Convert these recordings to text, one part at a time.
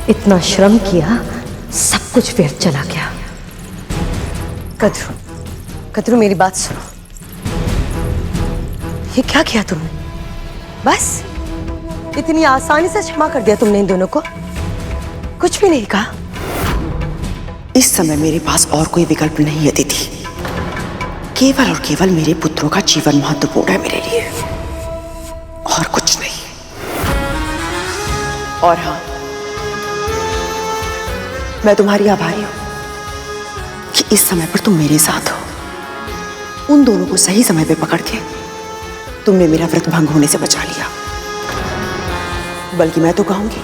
इतना श्रम किया, सब कुछ व्यर्थ चला गया। कद्रू, कद्रू मेरी बात सुनो। ये क्या किया तुमने? बस इतनी आसानी से क्षमा कर दिया तुमने इन दोनों को? कुछ भी नहीं कहा? इस समय मेरे पास और कोई विकल्प नहीं है दीदी। केवल और केवल मेरे पुत्रों का जीवन महत्वपूर्ण है मेरे लिए, और कुछ नहीं। और हाँ, मैं तुम्हारी आभारी हूं कि इस समय पर तुम मेरे साथ हो। उन दोनों को सही समय पे पकड़ के तुमने मेरा व्रत भंग होने से बचा लिया। बल्कि मैं तो कहूंगी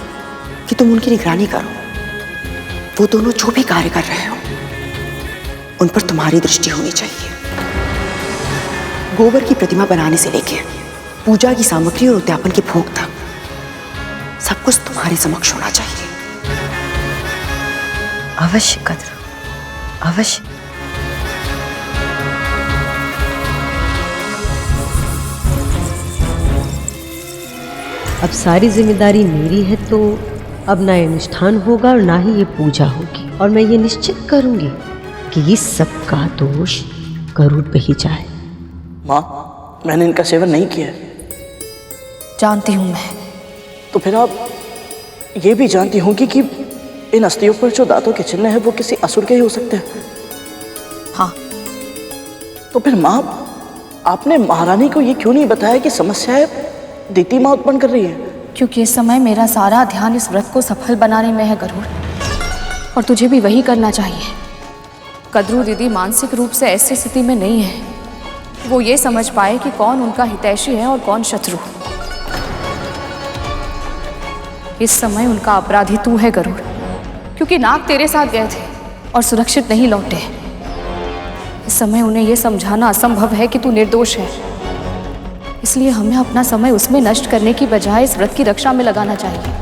कि तुम उनकी निगरानी करो। वो दोनों जो भी कार्य कर रहे हो, उन पर तुम्हारी दृष्टि होनी चाहिए। गोबर की प्रतिमा बनाने से लेकर पूजा की सामग्री और उद्यापन के भोग तक सब कुछ तुम्हारे समक्ष होना चाहिए। अवश्य कद्रू, अवश्य। अब सारी जिम्मेदारी मेरी है, तो अब ना ये अनुष्ठान होगा और ना ही ये पूजा होगी। और मैं ये निश्चित करूंगी कि इस सब का दोष गरुड़ पे ही जाए। माँ, मैंने इनका सेवन नहीं किया है। जानती हूं मैं। तो फिर आप ये भी जानती होंगी कि इन अस्थियों पर जो दांतों के चिन्ह है वो किसी असुर के ही हो सकते हैं। हाँ। तो फिर माँ, आपने महारानी को ये क्यों नहीं बताया कि समस्याएं दीदी माँ उत्पन्न कर रही है? क्योंकि इस समय मेरा सारा ध्यान इस व्रत को सफल बनाने में है गरुड़, और तुझे भी वही करना चाहिए। कद्रू दीदी मानसिक रूप से ऐसी स्थिति में नहीं है कि वो ये समझ पाए कि कौन उनका हितैषी है और कौन शत्रु। इस समय उनका अपराधी तू है गरुड़, क्योंकि नाग तेरे साथ गए थे और सुरक्षित नहीं लौटे। इस समय उन्हें यह समझाना असंभव है कि तू निर्दोष है। इसलिए हमें अपना समय उसमें नष्ट करने की बजाय इस व्रत की रक्षा में लगाना चाहिए,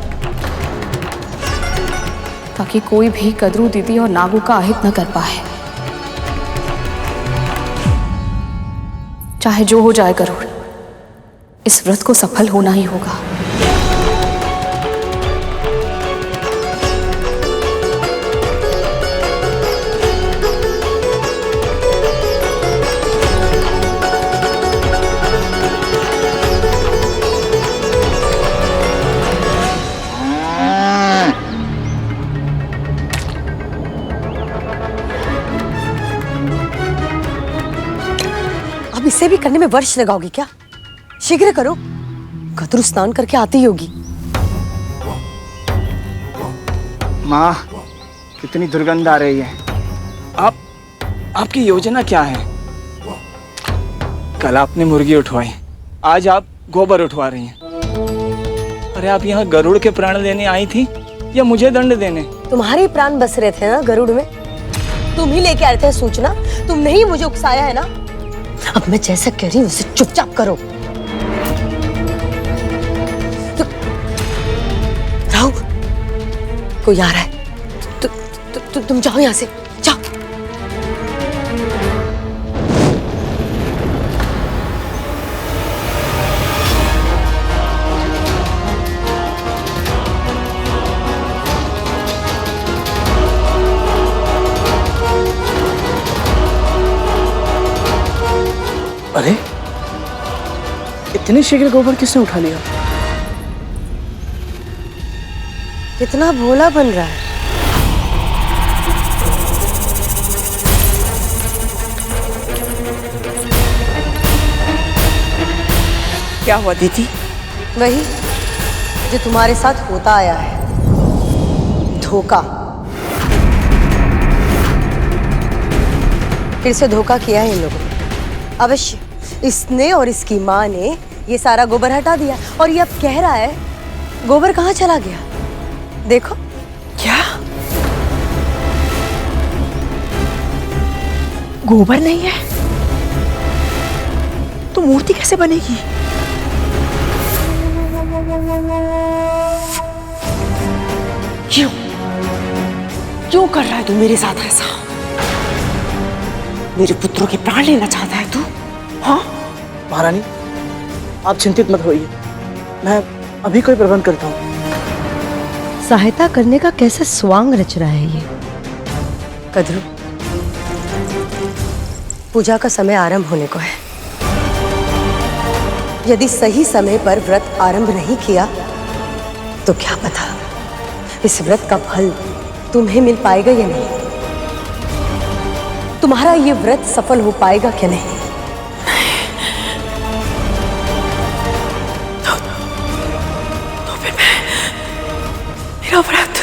ताकि कोई भी कद्रू दीदी और नागू का अहित न कर पाए। चाहे जो हो जाए गरुड़, इस व्रत को सफल होना ही होगा। अब इसे भी करने में वर्ष लगाओगी क्या? शीघ्र करो, कद्रू स्नान करके आती होगी। माँ, कितनी दुर्गंध आ रही है। आपकी योजना क्या है? कल आपने मुर्गी उठवाई, आज आप गोबर उठवा रही हैं। अरे आप यहाँ गरुड़ के प्राण लेने आई थी या मुझे दंड देने? तुम्हारे प्राण बस रहे थे ना गरुड़ में, तुम ही लेके आए थे सूचना। तुमने ही मुझे उकसाया है ना। अब मैं जैसा कह रही हूँ उसे चुपचाप करो। राहु, कोई आ रहा है। तुम जाओ यहाँ से, जाओ। अरे, इतनी शीघ्र गोबर किसने उठा लिया? कितना भोला बन रहा है। क्या हुआ दीदी? वही जो तुम्हारे साथ होता आया है, धोखा। फिर से धोखा किया है इन लोगों ने। अवश्य इसने और इसकी माँ ने ये सारा गोबर हटा दिया, और ये अब कह रहा है गोबर कहाँ चला गया। देखो। क्या? गोबर नहीं है तो मूर्ति कैसे बनेगी? क्यों क्यों कर रहा है तू मेरे साथ ऐसा? मेरे पुत्रों के प्राण लेना चाहता है तू? हाँ महारानी, आप चिंतित मत होइए, मैं अभी कोई प्रबंध करता हूँ। सहायता करने का कैसा स्वांग रच रहा है ये। कद्रू, पूजा का समय आरंभ होने को है। यदि सही समय पर व्रत आरंभ नहीं किया तो क्या पता इस व्रत का फल तुम्हें मिल पाएगा या नहीं, तुम्हारा ये व्रत सफल हो पाएगा क्या नहीं। तो फिर मेरा व्रत।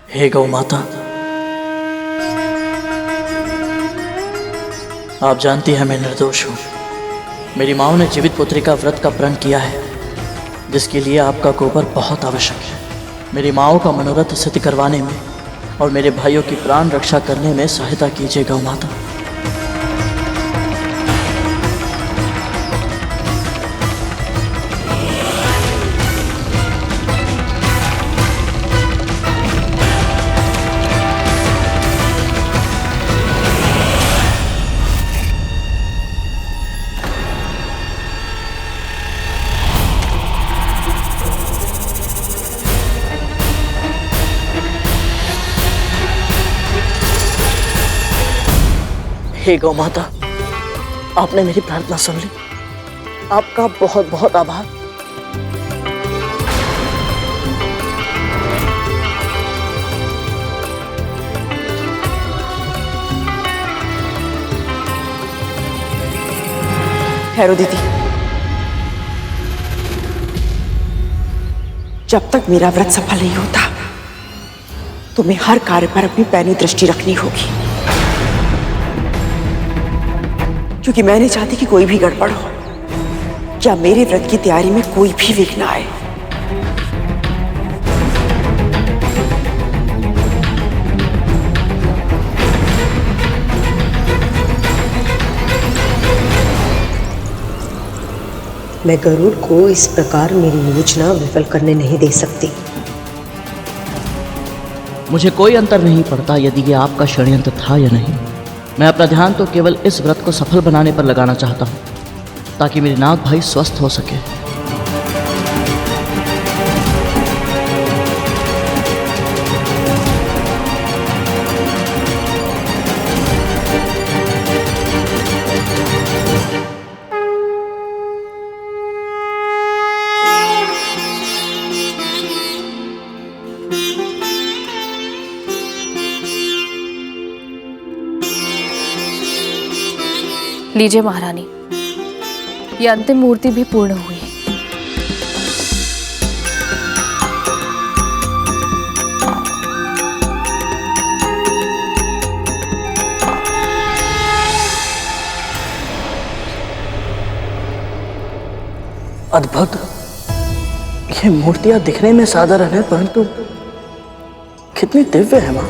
हे गौ माता, आप जानती हैं मैं निर्दोष हूँ। मेरी माँ ने जीवित पुत्री का व्रत का प्रण किया है, जिसके लिए आपका गोबर बहुत आवश्यक है। मेरी माँ का मनोरथ सिद्ध करवाने में और मेरे भाइयों की प्राण रक्षा करने में सहायता कीजिए गौ माता। हे गौ माता, आपने मेरी प्रार्थना सुन ली। आपका बहुत बहुत आभार। ठहरो दीदी, जब तक मेरा व्रत सफल नहीं होता तुम्हें हर कार्य पर अपनी पैनी दृष्टि रखनी होगी, क्योंकि मैं नहीं चाहती कि कोई भी गड़बड़ हो या मेरे व्रत की तैयारी में कोई भी विघ्न आए। मैं गरुड़ को इस प्रकार मेरी योजना विफल करने नहीं दे सकती। मुझे कोई अंतर नहीं पड़ता यदि ये आपका षड्यंत्र था या नहीं। मैं अपना ध्यान तो केवल इस व्रत को सफल बनाने पर लगाना चाहता हूँ, ताकि मेरे नाग भाई स्वस्थ हो सके। लीजिए महारानी, ये अंतिम मूर्ति भी पूर्ण हुई। अद्भुत। ये मूर्तियां दिखने में साधारण है, परंतु कितनी दिव्य है माँ।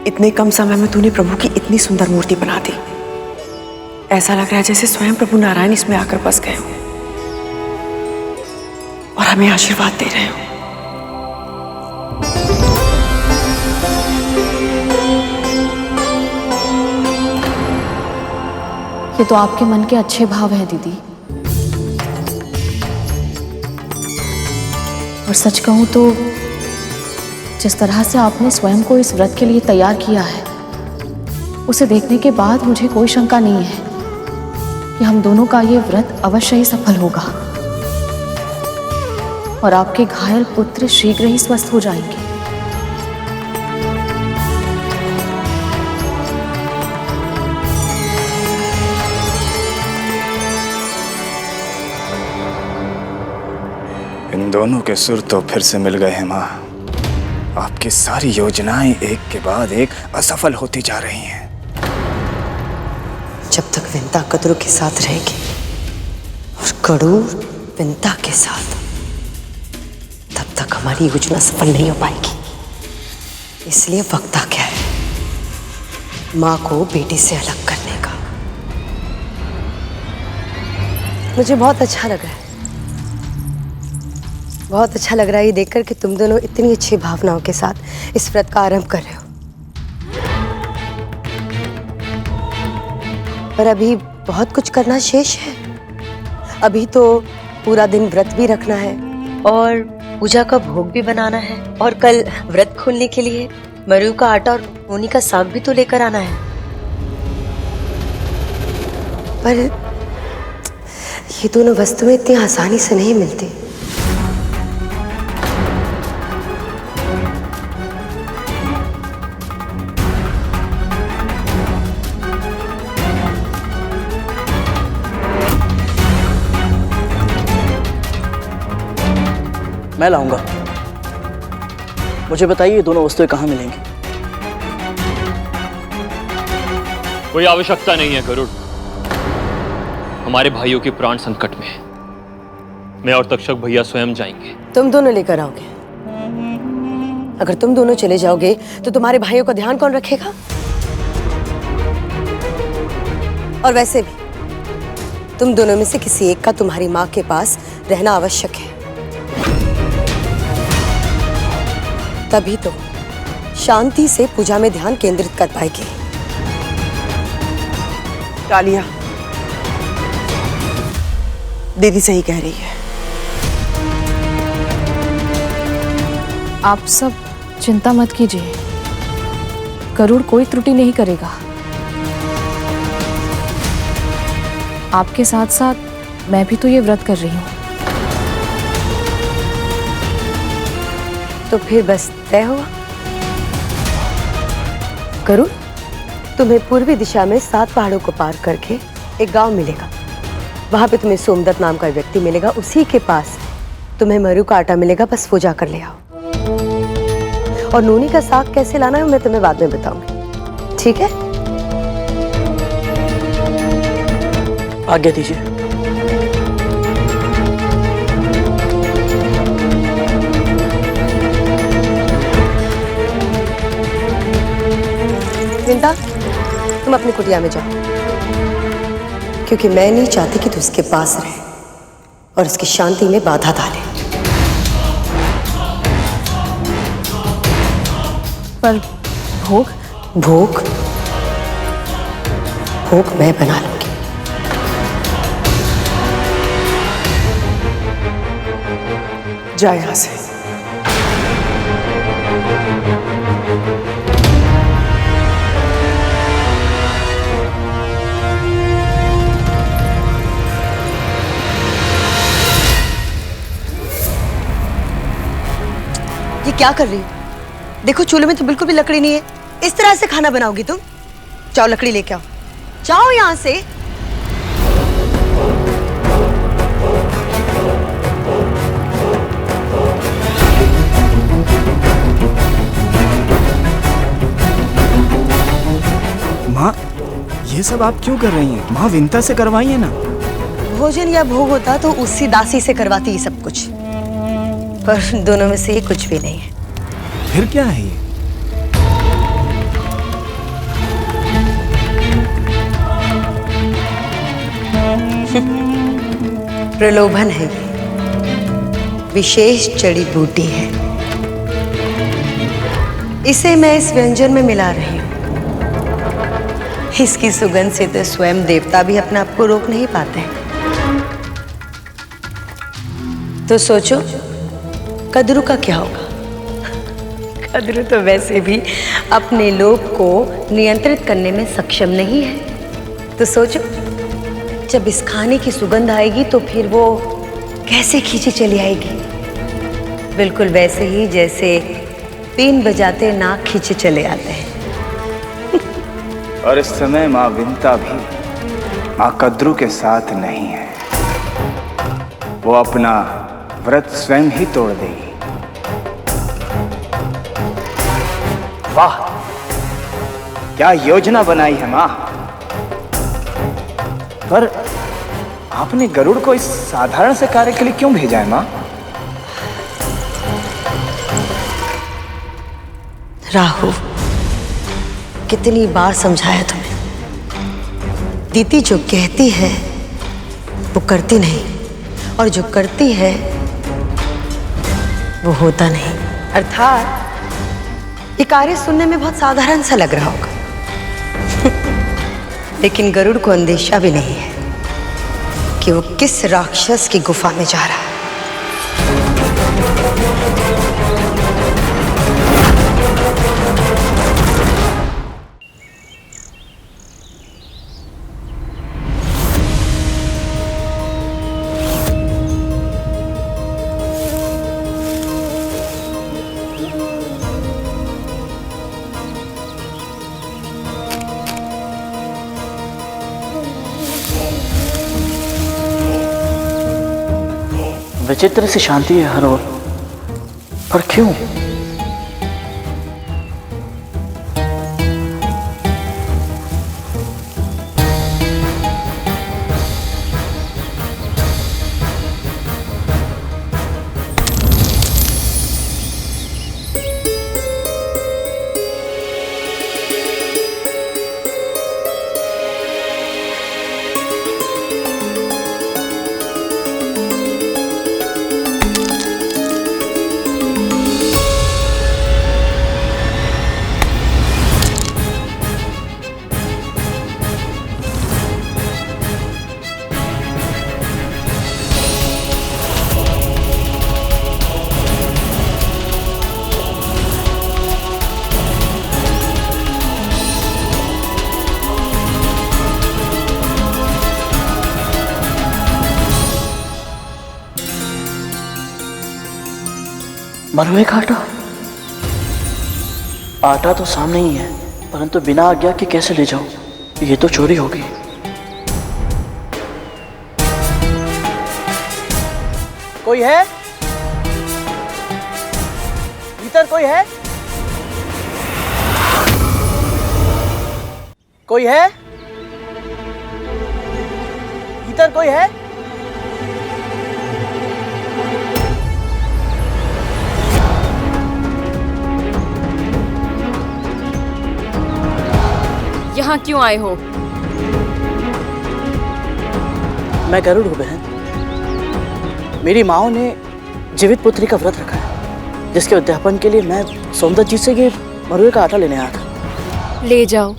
इतने कम समय में तूने प्रभु की इतनी सुंदर मूर्ति बना दी। ऐसा लग रहा है जैसे स्वयं प्रभु नारायण इसमें आकर बस गए हो और हमें आशीर्वाद दे रहे हो। ये तो आपके मन के अच्छे भाव हैं दीदी, और सच कहूं तो जिस तरह से आपने स्वयं को इस व्रत के लिए तैयार किया है, उसे देखने के बाद मुझे कोई शंका नहीं है कि हम दोनों का ये व्रत अवश्य ही सफल होगा और आपके घायल पुत्र शीघ्र ही स्वस्थ हो जाएंगे। इन दोनों के सुर तो फिर से मिल गए हैं माँ। आपकी सारी योजनाएं एक के बाद एक असफल होती जा रही हैं। जब तक विंता कद्रू के साथ रहेगी और गरुड़ विंता के साथ, तब तक हमारी योजना सफल नहीं हो पाएगी। इसलिए वक्त आ गया है माँ को बेटी से अलग करने का। मुझे बहुत अच्छा लग रहा है, बहुत अच्छा लग रहा है ये देखकर कि तुम दोनों इतनी अच्छी भावनाओं के साथ इस व्रत का आरंभ कर रहे हो। पर अभी बहुत कुछ करना शेष है। अभी तो पूरा दिन व्रत भी रखना है और पूजा का भोग भी बनाना है, और कल व्रत खोलने के लिए मरु का आटा और नोनी का साग भी तो लेकर आना है। पर ये दोनों वस्तुएं इतनी आसानी से नहीं मिलती। मैं लाऊंगा। मुझे बताइए ये दोनों वस्तुएं कहाँ मिलेंगी? कोई आवश्यकता नहीं है गरुड़। हमारे भाइयों के प्राण संकट में है। मैं और तक्षक भैया स्वयं जाएंगे। तुम दोनों लेकर आओगे? अगर तुम दोनों चले जाओगे तो तुम्हारे भाइयों का ध्यान कौन रखेगा? और वैसे भी तुम दोनों में से किसी एक का तुम्हारी माँ के पास रहना आवश्यक है, तभी तो शांति से पूजा में ध्यान केंद्रित कर पाएगी। कालिया, दीदी सही कह रही है। आप सब चिंता मत कीजिए, गरुड़ कोई त्रुटि नहीं करेगा। आपके साथ साथ मैं भी तो ये व्रत कर रही हूँ। तो फिर बस तय हुआ। गरुड़, तुम्हें पूर्वी दिशा में 7 पहाड़ों को पार करके एक गांव मिलेगा। वहां पे तुम्हें सोमदत्त नाम का व्यक्ति मिलेगा, उसी के पास तुम्हें मरु का आटा मिलेगा। बस वो जाकर ले आओ। और नूनी का साग कैसे लाना है मैं तुम्हें बाद में बताऊंगी, ठीक है? आज्ञा दीजिए। विंता, तुम अपनी कुटिया में जाओ, क्योंकि मैं नहीं चाहती कि तू उसके पास रहे और उसकी शांति में बाधा डाले। पर भोग? भोग भोग मैं बना लूंगी। जा यहां से। ये क्या कर रही हो? देखो चूल्हे में तो बिल्कुल भी लकड़ी नहीं है। इस तरह से खाना बनाओगी तुम? जाओ लकड़ी लेके आओ, जाओ यहां से। माँ, ये सब आप क्यों कर रही हैं? माँ, विंता से करवाइए ना। भोजन या भोग होता तो उसी दासी से करवाती ये सब कुछ, पर दोनों में से ये कुछ भी नहीं है। फिर क्या है ये? प्रलोभन है ये, विशेष जड़ी बूटी है। इसे मैं इस व्यंजन में मिला रही हूं। इसकी सुगंध से तो स्वयं देवता भी अपने आप को रोक नहीं पाते हैं। तो सोचो कद्रू का क्या होगा? कद्रू तो वैसे भी अपने लोभ को नियंत्रित करने में सक्षम नहीं है। तो सोचो जब इस खाने की सुगंध आएगी तो फिर वो कैसे खींची चली आएगी, बिल्कुल वैसे ही जैसे पीन बजाते नाक खींचे चले आते हैं। और इस समय माँ विंता भी माँ कद्रू के साथ नहीं है। वो अपना व्रत स्वयं ही तोड़ देगी। वाह, क्या योजना बनाई है माँ। पर आपने गरुड़ को इस साधारण से कार्य के लिए क्यों भेजा है माँ? राहु, कितनी बार समझाया तुम्हें, दीदी जो कहती है वो करती नहीं, और जो करती है वो होता नहीं। अर्थात ये कार्य सुनने में बहुत साधारण सा लग रहा होगा लेकिन गरुड़ को अंदेशा भी नहीं है कि वो किस राक्षस की गुफा में जा रहा है। विचित्र सी शांति है हर ओर, पर क्यों? मरुए का आटा? आटा तो सामने ही है, परंतु बिना आज्ञा के कैसे ले जाऊं? ये तो चोरी होगी। कोई है? भीतर कोई है? कोई है? भीतर कोई है? यहाँ क्यों आए हो? मैं गरुड़ हूँ बहन। मेरी माँ ने जीवित पुत्री का व्रत रखा है, जिसके उद्यापन के लिए मैं सोमदत्त जी से ये मरुए का आटा लेने आया था। ले जाओ,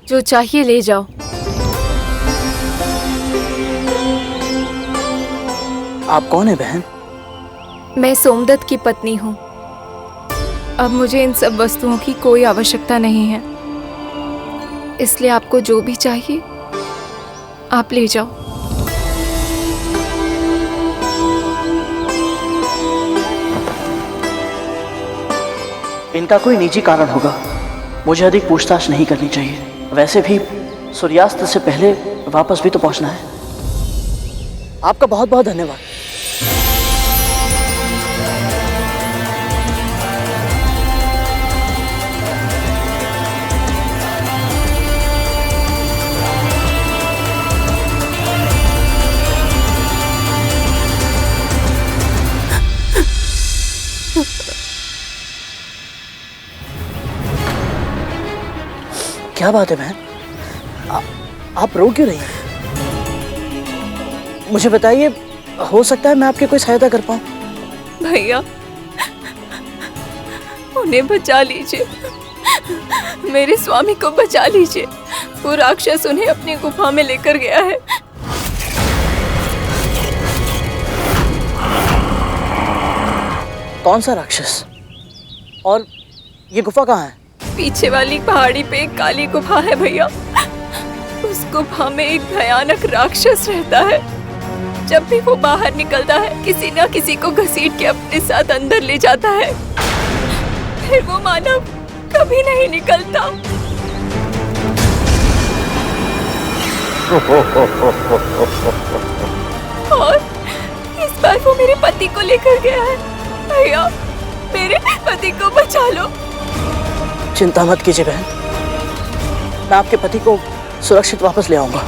जो चाहिए ले जाओ। आप कौन है बहन? मैं सोमदत्त की पत्नी हूँ। अब मुझे इन सब वस्तुओं की कोई आवश्यकता नहीं है, इसलिए आपको जो भी चाहिए आप ले जाओ। इनका कोई निजी कारण होगा, मुझे अधिक पूछताछ नहीं करनी चाहिए। वैसे भी सूर्यास्त से पहले वापस भी तो पहुंचना है। आपका बहुत बहुत धन्यवाद। क्या बात है बहन, आप रो क्यों रही हैं? मुझे बताइए, हो सकता है मैं आपकी कोई सहायता कर पाऊं। भैया, उन्हें बचा लीजिए, मेरे स्वामी को बचा लीजिए। वो राक्षस उन्हें अपनी गुफा में लेकर गया है। कौन सा राक्षस? और ये गुफा कहाँ है? पीछे वाली पहाड़ी पे एक काली गुफा है भैया। उस गुफा में एक भयानक राक्षस रहता है। जब भी वो बाहर निकलता है, किसी न किसी को घसीट के अपने साथ अंदर ले जाता है। फिर वो मानव कभी नहीं निकलता। और इस बार वो मेरे पति को लेकर गया है। भैया, मेरे पति को बचा लो। चिंता मत कीजिए बहन, मैं आपके पति को सुरक्षित वापस ले आऊंगा।